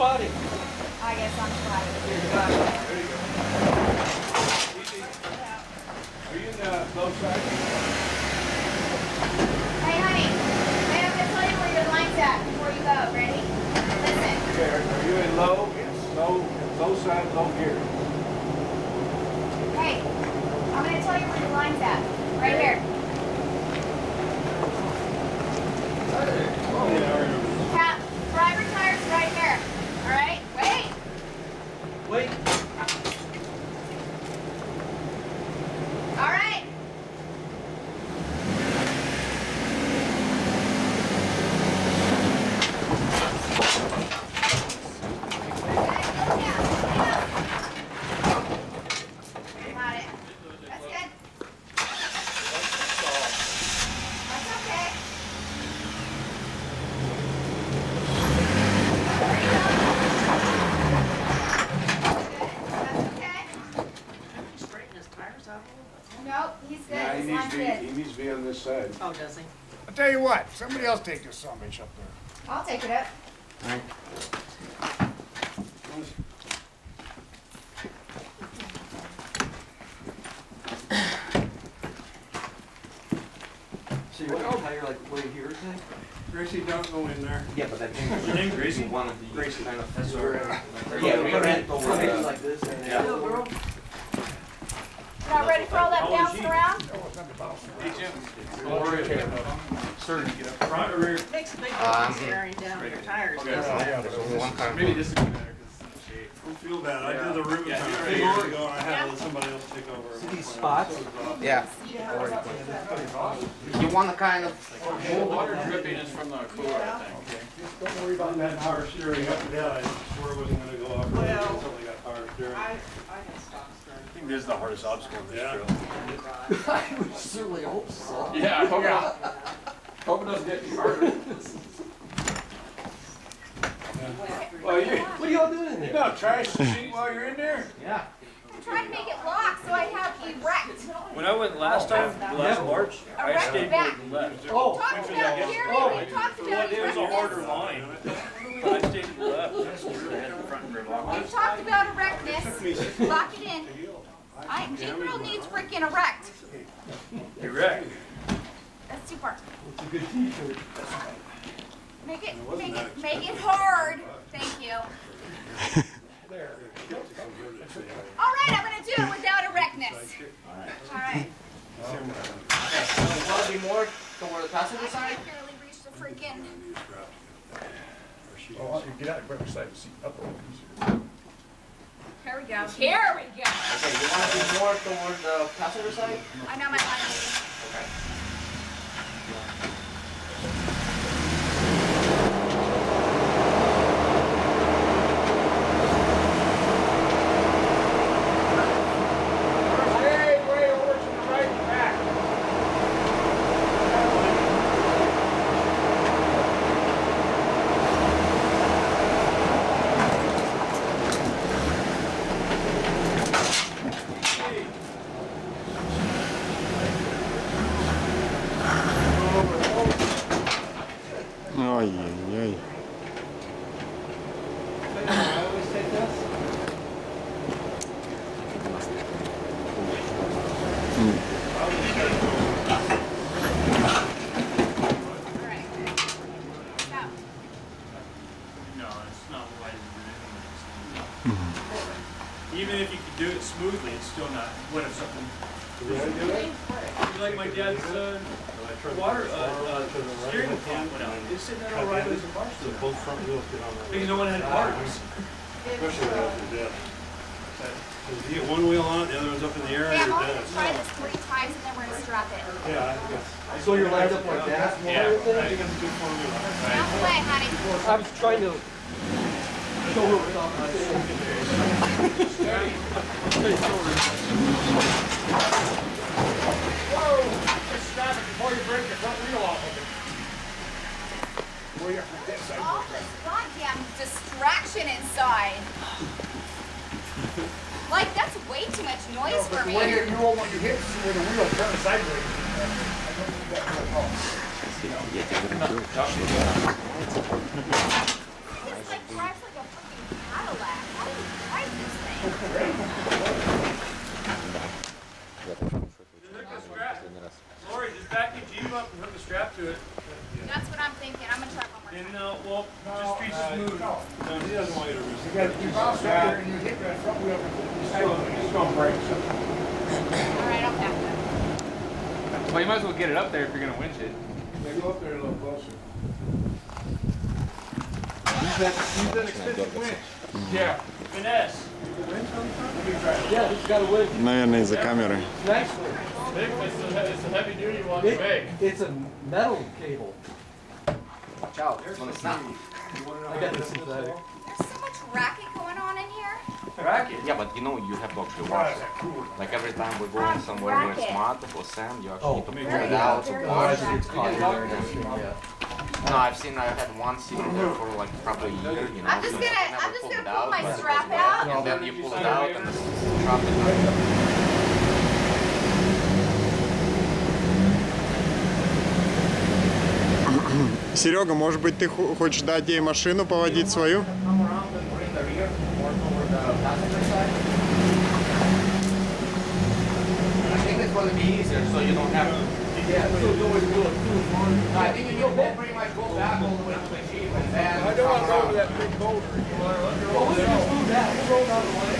spotting? I guess I'm spotting. There you go. Are you in the low side? Hey, honey. Hey, I'm going to tell you where your line's at before you go. Ready? Listen. Okay, are you in low? Yes. Low side, low gear. Hey, I'm going to tell you where your line's at. Right here. Cap, driver tire's right here. All right? Wait. Wait. All right. Got it. That's good. That's okay. There you go. That's okay. Straighten his tires out a little bit. Nope, he's good. Yeah, His line's good. he needs to be on this side. Oh, does he? I'll tell you what, somebody else take this son of a bitch up there. I'll take it up. So you want your tire like way here, thing? Gracie, don't go in there. Yeah, but that Your name Gracie? one of the Gracie. kind of. That's where. Yeah, we ran over Yeah. like this. And Yeah. Little girl. Not ready for all that How old is bouncing he? around? Hey, Jim. Sir, front or rear? Makes a big difference carrying down your tires. Okay. doesn't it? One car. Maybe this would be better because shade. Don't feel bad, I did the ribbon Yeah, time you're years right. ago and I had somebody else take over. See these spots? Yeah. You want to kind of. The water dripping is from the cooler, I think. Don't worry about that power steering up and down, I swore it wasn't gonna go up Well, until they got power steering. I can stop starting. I think this is the hardest obstacle in this Yeah. trail. I would certainly hope so. Yeah, I hope it doesn't get any harder. Well, What are y'all doing in there? no, trash the seat while you're in there. Yeah. I'm trying to make it lock so I have erect. When I went last time, last March, I Erect stayed back. to the left. Oh. Talked about Gary, we talked about It was a harder erectness. line, but I stayed to the left. I had the front and rear lock. We've talked about erectness. Lock it in. Gabriel needs freaking erect. Erect. That's too far. It's a good t-shirt. Make it hard. Thank you. All right, I'm gonna do it without erectness. All right. You want to be more toward the passenger I side? can't barely reach the freaking. Oh, you get out and grab your side of the seat up a little easier. Here we go. Here we go. Okay, you want to be more toward the passenger side? I know my line. Okay. Way over to the right and back. Ay, ay, ay. I always take this. All right. Now, No, it's not wide as even if you could do it smoothly, it's still not. What if something? Like my dad's water steering pump went out. It's sitting there all right as a bar stool. Both front wheels get on there. Because no one had parts. Especially after death. You get one wheel on it, the other one's up in the air, okay, and I'm you're only done. gonna try this 3 times and then we're gonna strap it. Yeah, I guess. So you're lined up like that? Yeah. I think it's a good formula. Out the way, honey. I was trying to show her without my Whoa! Just stop it before you break the front wheel off of it. Where you have to get side All this goddamn distraction inside. Like, that's way too much noise for me. When you roll, when you hit where the wheel turns sideways. I don't think that will help. This like drives like a freaking Lori, just back your Jeep up and hook a strap to it. That's what I'm thinking. I'm gonna try one more time. And well, just be smooth. No, he doesn't want you to risk You it. got you bounce out there and you hit that front wheel, it's gonna break something. All right, I'll back up. Well, you might as well get it up there if you're gonna winch it. Yeah, go up there a little closer. Use that expensive winch. Yeah. Finesse. Yeah, he's got a winch. Наверное, из-за камеры. Next one. It's a heavy duty one. It's a metal cable. Watch out, it's gonna snap. I got this synthetic. There's so much racket going on in here. Racket. Yeah, but you know you have to actually Why wash is it. that cool? Like every time we're going somewhere where it's mud or sand, you actually need to pull Very it out very and wash racket. it. No, I've had one sitting there for like probably a year, you know. I'm just so gonna I never pull pulled it my out, but- strap out. And then you pull it out and the strap is not. Серега, может быть, ты хочешь дать ей машину поводить свою? Come around and we're in the rear, more toward the passenger side. I think it's gonna be easier, so you don't have to. Yeah, so you always do it too. No, I think you'll go pretty much go back all the way to the Jeep and then. I don't want to go over that big boulder. Well, we can just move that. We'll roll down the way.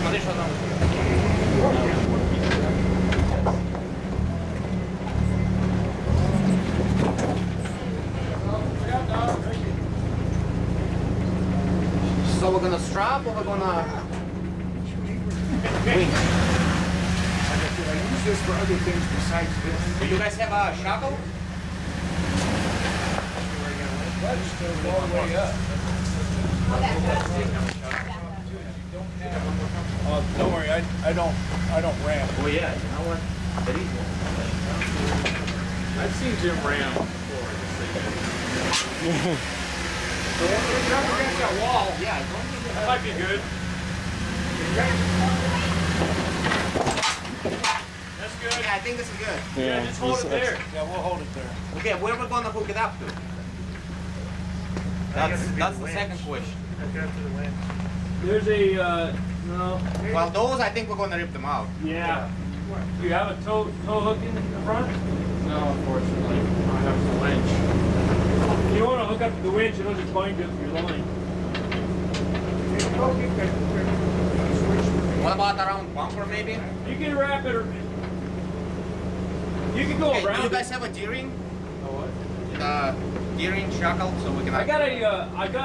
Смотри, что там. So we're gonna strap or we're gonna wing? Like I said, I use this for other things besides this. Do you guys have a shackle? But it goes all the way up. I'll back up. Don't worry, I don't ram. Oh yeah, you know what? There is one. I've seen Jim ram before. So when you're up against that wall, Yeah, don't think That might be good. That's good. Yeah, I think this is good. Yeah, just hold it there. yeah, we'll hold it there. Okay, where are we gonna hook it up to? That's the second question. There's a, no. Well, those I think we're gonna rip them out. Yeah. Do you have a tow hook in the front? No, unfortunately. I have the winch. You want to hook up to the winch, it'll just bind up your line. What about around bumper maybe? You can wrap it, or you can go Okay, do around you it. guys have a D-ring? D-ring shackle so we can. I got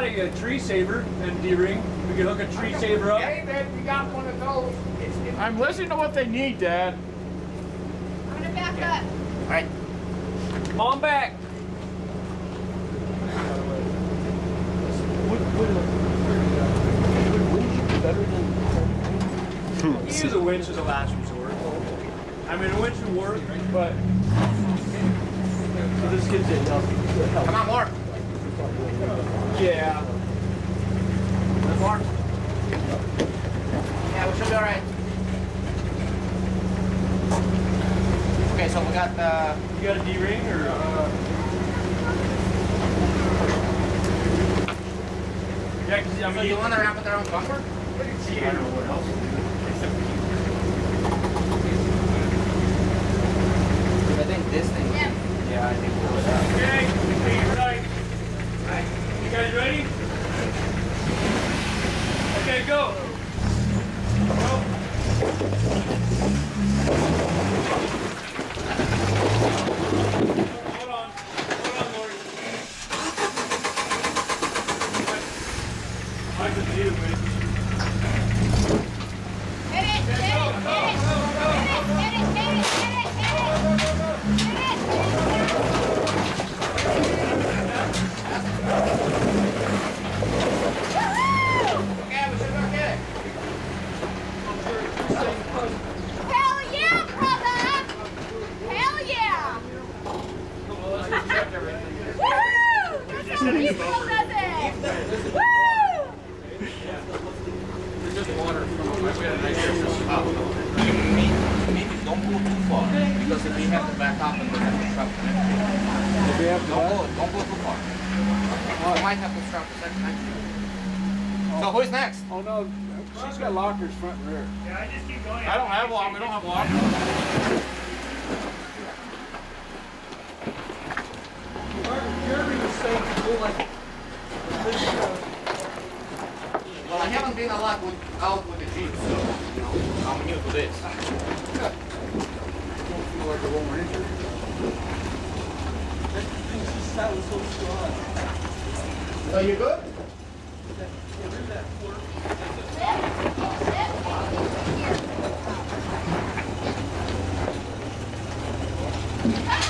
a tree saver and D-ring. We can hook a tree saver up. Hey, Dad, we got one of those. I'm listening to what they need, Dad. I'm gonna back up. All right. Come on back. Use a winch as a last resort. I mean, a winch would work, but this gives it enough help. Come on, more. Yeah. More. Yeah, we should be all right. Okay, so we got You got a D-ring or? Yeah, 'cause, I So mean, you want to wrap it around bumper? I don't know what else. I think this thing. Yeah. Yeah, I think we'll do that. Okay, okay, right. You guys ready? Okay, go. Go. Hold on, Lori. I can see it, man. Hit it, hit it, hit it, hit it, hit it, hit it, Okay, we should be okay. Hell yeah, brother! Hell yeah! Woohoo! That's how peaceful does it! Woo! Maybe don't go too far because if we have to back up and we have to strap the next one. Don't go too far. We might have to strap the second time. So who's next? Oh no, she's got lockers front and rear. Yeah, I just keep going. I don't have one. We don't have one. Jeremy was saying to go like this. Well, I haven't been a lot out with the Jeep, so you know, I'm new to this. Don't feel like a Lone Ranger. That was so strong. Are you good? Here.